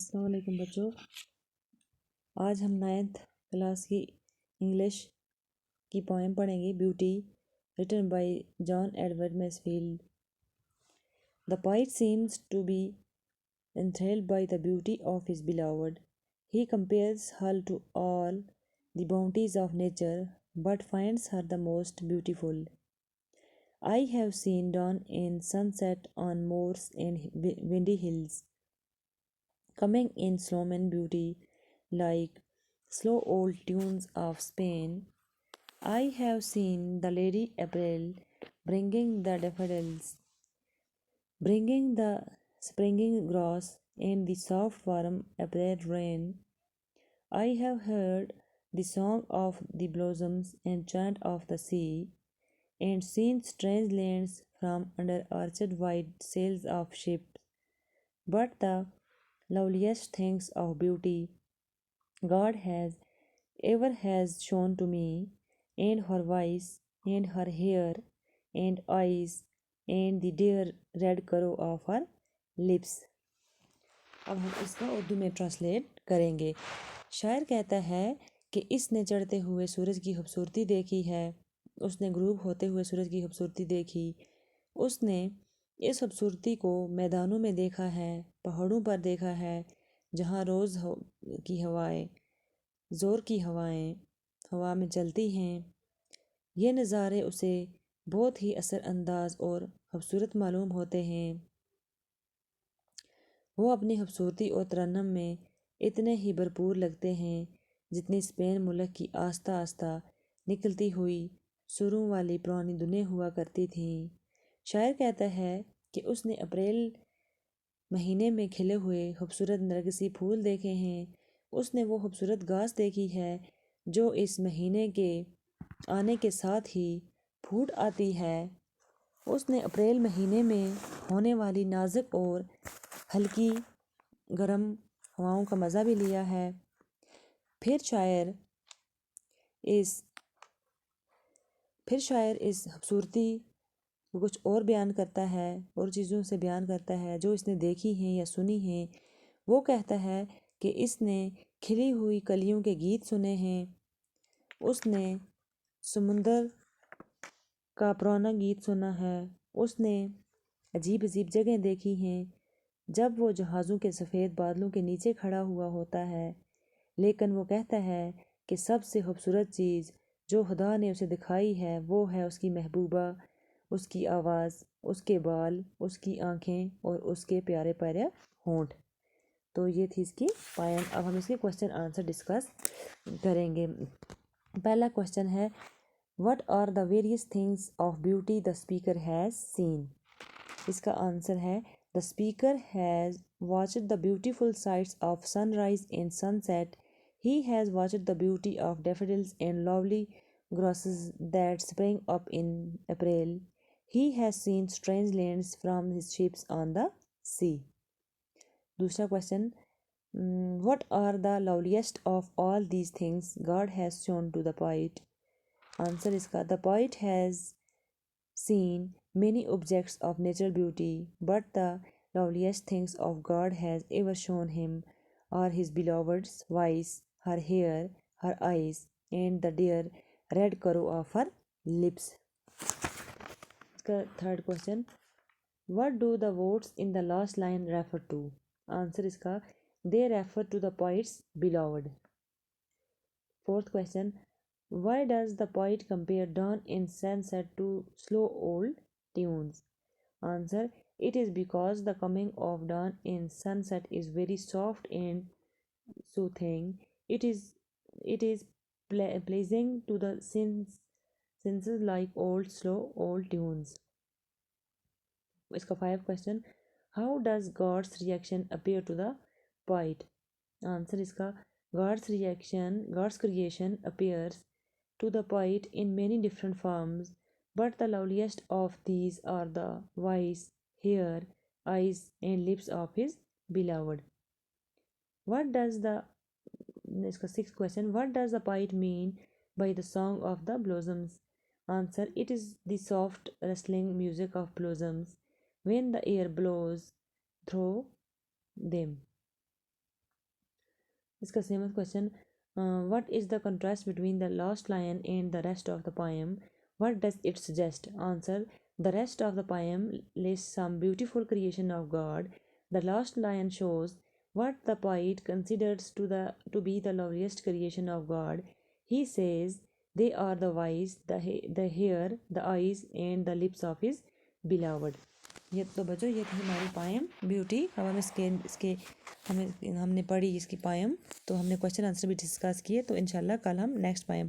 السلام علیکم بچوں، آج ہم 9th کلاس کی انگلش کی پوئم پڑھیں گے، beauty, written by John Edward Masefield. The poet seems to be enthralled by the beauty of his beloved. He compares her to all the bounties of nature, but finds her the most beautiful. I have seen dawn and sunset on moors and windy hills, coming in Sloman beauty like slow old tunes of Spain. I have seen the Lady April bringing the daffodils, bringing the springing grass and the soft warm April rain. I have heard the song of the blossoms and chant of the sea, and seen strange lands from under arched white sails of ships. But the loveliest things of beauty God has shown to me, and her voice, and her hair, and eyes, and the dear red curve of her lips. اب ہم اس کا اردو میں translate کریں گے۔ شاعر کہتا ہے کہ اس نے چڑھتے ہوئے سورج کی خوبصورتی دیکھی ہے، اس نے غروب ہوتے ہوئے سورج کی خوبصورتی دیکھی، اس نے اس خوبصورتی کو میدانوں میں دیکھا ہے، پہاڑوں پر دیکھا ہے، جہاں روز کی ہوائیں، زور کی ہوائیں ہوا میں چلتی ہیں۔ یہ نظارے اسے بہت ہی اثر انداز اور خوبصورت معلوم ہوتے ہیں۔ وہ اپنی خوبصورتی اور ترنم میں اتنے ہی بھرپور لگتے ہیں جتنی اسپین ملک کی آہستہ آہستہ نکلتی ہوئی سروں والی پرانی دنیں ہوا کرتی تھیں۔ شاعر کہتا ہے کہ اس نے اپریل مہینے میں کھلے ہوئے خوبصورت نرگسی پھول دیکھے ہیں، اس نے وہ خوبصورت گھاس دیکھی ہے جو اس مہینے کے آنے کے ساتھ ہی پھوٹ آتی ہے، اس نے اپریل مہینے میں ہونے والی نازک اور ہلکی گرم ہواؤں کا مزہ بھی لیا ہے۔ پھر شاعر اس خوبصورتی کو کچھ اور بیان کرتا ہے، اور چیزوں سے بیان کرتا ہے جو اس نے دیکھی ہیں یا سنی ہیں۔ وہ کہتا ہے کہ اس نے کھلی ہوئی کلیوں کے گیت سنے ہیں، اس نے سمندر کا پرانا گیت سنا ہے، اس نے عجیب عجیب جگہیں دیکھی ہیں جب وہ جہازوں کے سفید بادلوں کے نیچے کھڑا ہوا ہوتا ہے۔ لیکن وہ کہتا ہے کہ سب سے خوبصورت چیز جو خدا نے اسے دکھائی ہے وہ ہے اس کی محبوبہ، اس کی آواز، اس کے بال، اس کی آنکھیں اور اس کے پیارے پیارے ہونٹ۔ تو یہ تھی اس کی پوائم۔ اب ہم اس کے کوسچن آنسر ڈسکس کریں گے۔ پہلا کوسچن ہے، what are the various things of beauty the speaker has seen? اس کا آنسر ہے، the speaker has watched the beautiful sights of sunrise and sunset. He has watched the beauty of daffodils and lovely grasses that spring up in April. He has seen strange lands from his ships on the sea. دوسرا question, what are the loveliest of all these things God has shown to the poet? Answer is کا, the poet has seen many objects of natural beauty, but the loveliest things of God has ever shown him are his beloved's voice, her hair, her eyes, and the dear red curve of her lips. Third question, what do the words in the last line refer to? Answer is ka, they refer to the poet's beloved. Fourth question, why does the poet compare dawn and sunset to slow old tunes? Answer, it is because the coming of dawn and sunset is very soft and soothing. It is pleasing to the senses like slow old tunes. Iska 5 question, how does God's reaction appear to the poet? Answer is ka, God's creation appears to the poet in many different forms, but the loveliest of these are the voice, hair, eyes, and lips of his beloved. Sixth question, what does the poet mean by the song of the blossoms? Answer, it is the soft rustling music of blossoms when the air blows through them. اس کا seventh question what is the contrast between the lost lion and the rest of the poem? What does it suggest? Answer: the rest of the poem lists some beautiful creation of God. The lost lion shows what the poet considers to be the loveliest creation of God. He says they are the eyes, the hair, the eyes and the lips of his beloved. یہ تو بچو یہ تھی ہماری پائم beauty. اب ہم اس کے ہم نے پڑھی اس کی پائم، تو ہم نے کوشچن آنسر بھی ڈسکس کیے. تو انشاءاللہ کل ہم نیکسٹ پائم